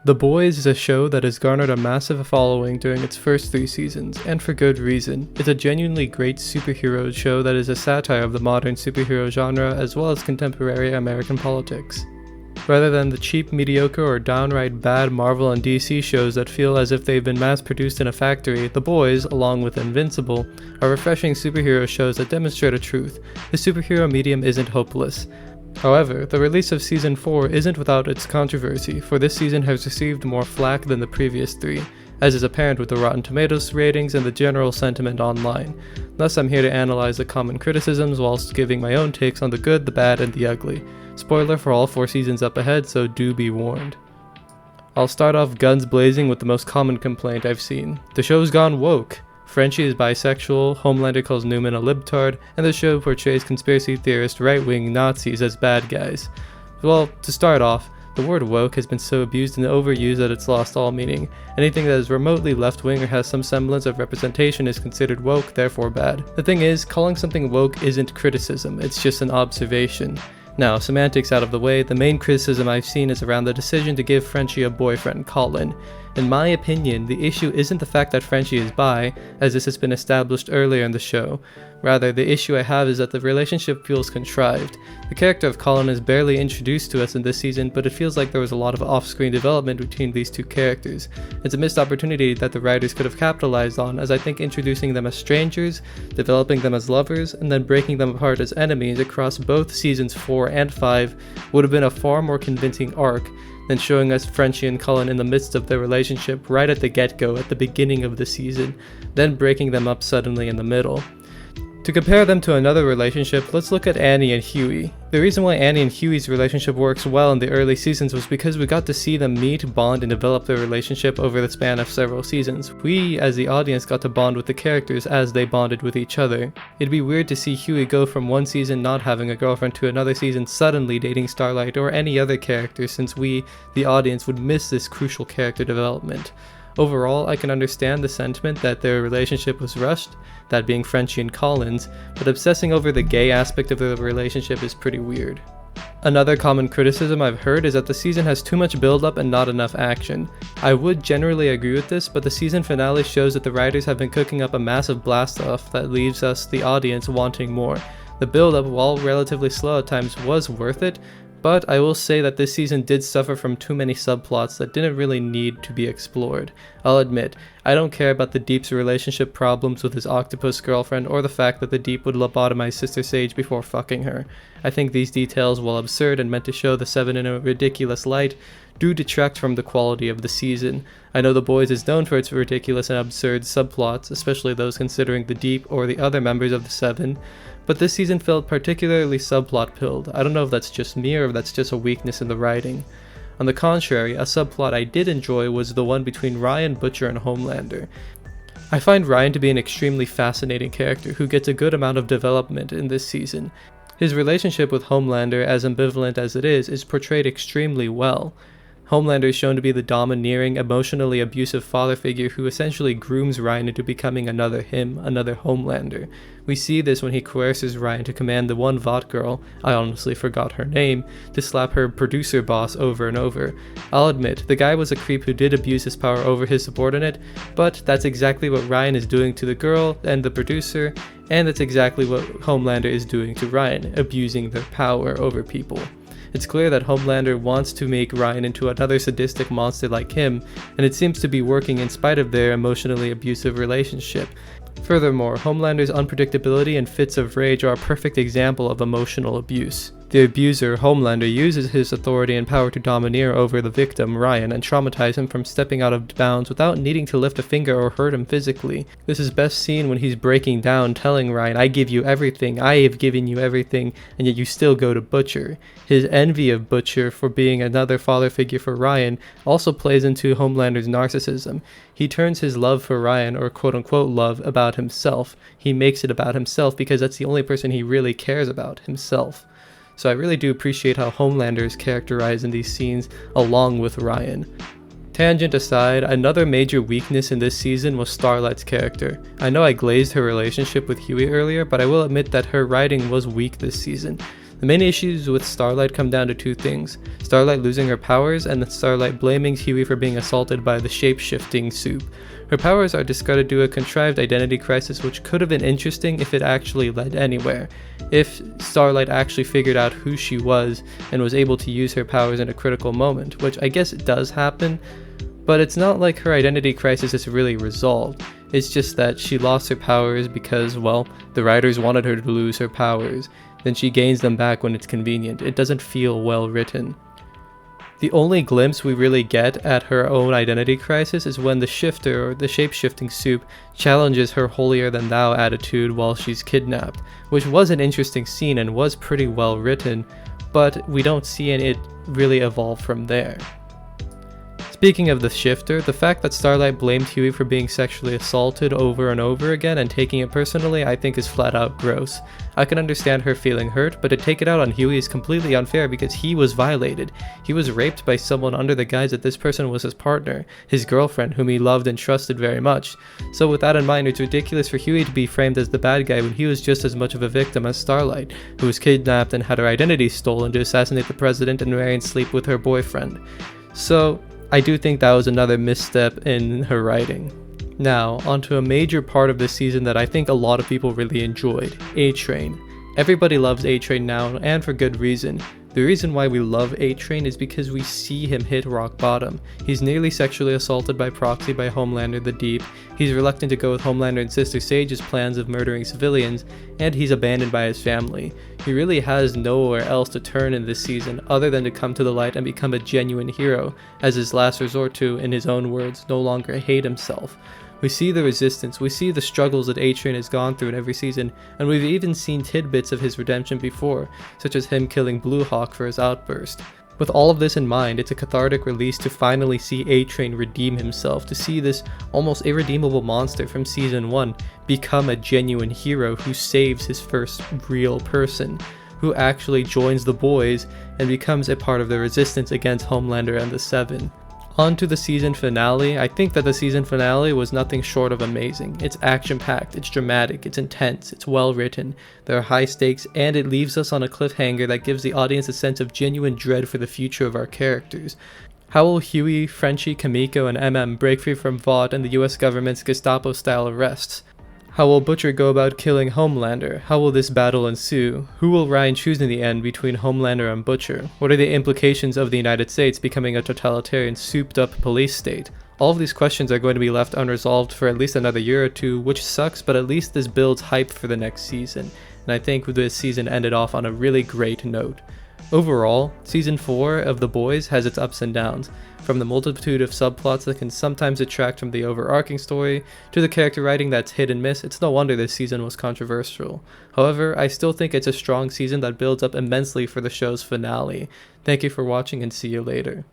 The Boys is a show that has garnered a massive following during its first 3 seasons, and for good reason. It's a genuinely great superhero show that is a satire of the modern superhero genre as well as contemporary American politics. Rather than the cheap, mediocre, or downright bad Marvel and DC shows that feel as if they've been mass-produced in a factory, The Boys, along with Invincible, are refreshing superhero shows that demonstrate a truth: the superhero medium isn't hopeless. However, the release of Season 4 isn't without its controversy, for this season has received more flack than the previous 3, as is apparent with the Rotten Tomatoes ratings and the general sentiment online. Thus, I'm here to analyze the common criticisms whilst giving my own takes on the good, the bad, and the ugly. Spoiler for all 4 seasons up ahead, so do be warned. I'll start off guns blazing with the most common complaint I've seen. The show's gone woke. Frenchie is bisexual, Homelander calls Newman a libtard, and the show portrays conspiracy theorist right-wing Nazis as bad guys. Well, to start off, the word woke has been so abused and overused that it's lost all meaning. Anything that is remotely left-wing or has some semblance of representation is considered woke, therefore bad. The thing is, calling something woke isn't criticism, it's just an observation. Now, semantics out of the way, the main criticism I've seen is around the decision to give Frenchie a boyfriend, Colin. In my opinion, the issue isn't the fact that Frenchie is bi, as this has been established earlier in the show. Rather, the issue I have is that the relationship feels contrived. The character of Colin is barely introduced to us in this season, but it feels like there was a lot of off-screen development between these two characters. It's a missed opportunity that the writers could have capitalized on, as I think introducing them as strangers, developing them as lovers, and then breaking them apart as enemies across both seasons 4 and 5 would have been a far more convincing arc than showing us Frenchie and Colin in the midst of their relationship right at the get-go at the beginning of the season, then breaking them up suddenly in the middle. To compare them to another relationship, let's look at Annie and Huey. The reason why Annie and Huey's relationship works well in the early seasons was because we got to see them meet, bond, and develop their relationship over the span of several seasons. We, as the audience, got to bond with the characters as they bonded with each other. It'd be weird to see Huey go from one season not having a girlfriend to another season suddenly dating Starlight or any other character, since we, the audience, would miss this crucial character development. Overall, I can understand the sentiment that their relationship was rushed, that being Frenchie and Colin's, but obsessing over the gay aspect of the relationship is pretty weird. Another common criticism I've heard is that the season has too much build-up and not enough action. I would generally agree with this, but the season finale shows that the writers have been cooking up a massive blast-off that leaves us, the audience, wanting more. The build-up, while relatively slow at times, was worth it, but I will say that this season did suffer from too many subplots that didn't really need to be explored. I'll admit, I don't care about the Deep's relationship problems with his octopus girlfriend or the fact that the Deep would lobotomize Sister Sage before fucking her. I think these details, while absurd and meant to show the Seven in a ridiculous light, do detract from the quality of the season. I know The Boys is known for its ridiculous and absurd subplots, especially those considering the Deep or the other members of the Seven, but this season felt particularly subplot-filled. I don't know if that's just me or if that's just a weakness in the writing. On the contrary, a subplot I did enjoy was the one between Ryan, Butcher, and Homelander. I find Ryan to be an extremely fascinating character who gets a good amount of development in this season. His relationship with Homelander, as ambivalent as it is portrayed extremely well. Homelander is shown to be the domineering, emotionally abusive father figure who essentially grooms Ryan into becoming another him, another Homelander. We see this when he coerces Ryan to command the one Vought girl, I honestly forgot her name, to slap her producer boss over and over. I'll admit, the guy was a creep who did abuse his power over his subordinate, but that's exactly what Ryan is doing to the girl and the producer, and that's exactly what Homelander is doing to Ryan, abusing their power over people. It's clear that Homelander wants to make Ryan into another sadistic monster like him, and it seems to be working in spite of their emotionally abusive relationship. Furthermore, Homelander's unpredictability and fits of rage are a perfect example of emotional abuse. The abuser, Homelander, uses his authority and power to domineer over the victim, Ryan, and traumatize him from stepping out of bounds without needing to lift a finger or hurt him physically. This is best seen when he's breaking down, telling Ryan, "I give you everything, I have given you everything, and yet you still go to Butcher." His envy of Butcher for being another father figure for Ryan also plays into Homelander's narcissism. He turns his love for Ryan, or quote-unquote love, about himself. He makes it about himself because that's the only person he really cares about, himself. So I really do appreciate how Homelander is characterized in these scenes along with Ryan. Tangent aside, another major weakness in this season was Starlight's character. I know I glazed her relationship with Huey earlier, but I will admit that her writing was weak this season. The main issues with Starlight come down to two things: Starlight losing her powers and Starlight blaming Huey for being assaulted by the shape-shifting soup. Her powers are discarded due to a contrived identity crisis, which could have been interesting if it actually led anywhere. If Starlight actually figured out who she was and was able to use her powers in a critical moment, which I guess it does happen, but it's not like her identity crisis is really resolved. It's just that she lost her powers because, well, the writers wanted her to lose her powers. Then she gains them back when it's convenient. It doesn't feel well written. The only glimpse we really get at her own identity crisis is when the shifter, or the shape-shifting soup, challenges her holier-than-thou attitude while she's kidnapped, which was an interesting scene and was pretty well written, but we don't see it really evolve from there. Speaking of the shifter, the fact that Starlight blamed Huey for being sexually assaulted over and over again and taking it personally, I think is flat out gross. I can understand her feeling hurt, but to take it out on Huey is completely unfair because he was violated. He was raped by someone under the guise that this person was his partner, his girlfriend, whom he loved and trusted very much. So with that in mind, it's ridiculous for Huey to be framed as the bad guy when he was just as much of a victim as Starlight, who was kidnapped and had her identity stolen to assassinate the president and marry and sleep with her boyfriend. So I do think that was another misstep in her writing. Now, onto a major part of this season that I think a lot of people really enjoyed, A-Train. Everybody loves A-Train now, and for good reason. The reason why we love A-Train is because we see him hit rock bottom. He's nearly sexually assaulted by proxy by Homelander the Deep, he's reluctant to go with Homelander and Sister Sage's plans of murdering civilians, and he's abandoned by his family. He really has nowhere else to turn in this season other than to come to the light and become a genuine hero, as his last resort to, in his own words, no longer hate himself. We see the resistance, we see the struggles that A-Train has gone through in every season, and we've even seen tidbits of his redemption before, such as him killing Blue Hawk for his outburst. With all of this in mind, it's a cathartic release to finally see A-Train redeem himself, to see this almost irredeemable monster from Season 1 become a genuine hero who saves his first real person, who actually joins the boys and becomes a part of the resistance against Homelander and the Seven. On to the season finale. I think that the season finale was nothing short of amazing. It's action-packed, it's dramatic, it's intense, it's well written, there are high stakes, and it leaves us on a cliffhanger that gives the audience a sense of genuine dread for the future of our characters. How will Huey, Frenchie, Kamiko, and MM break free from Vought and the US government's Gestapo-style arrests? How will Butcher go about killing Homelander? How will this battle ensue? Who will Ryan choose in the end between Homelander and Butcher? What are the implications of the United States becoming a totalitarian, souped-up police state? All of these questions are going to be left unresolved for at least another year or two, which sucks, but at least this builds hype for the next season. And I think this season ended off on a really great note. Overall, Season 4 of The Boys has its ups and downs, from the multitude of subplots that can sometimes detract from the overarching story, to the character writing that's hit and miss. It's no wonder this season was controversial. However, I still think it's a strong season that builds up immensely for the show's finale. Thank you for watching and see you later.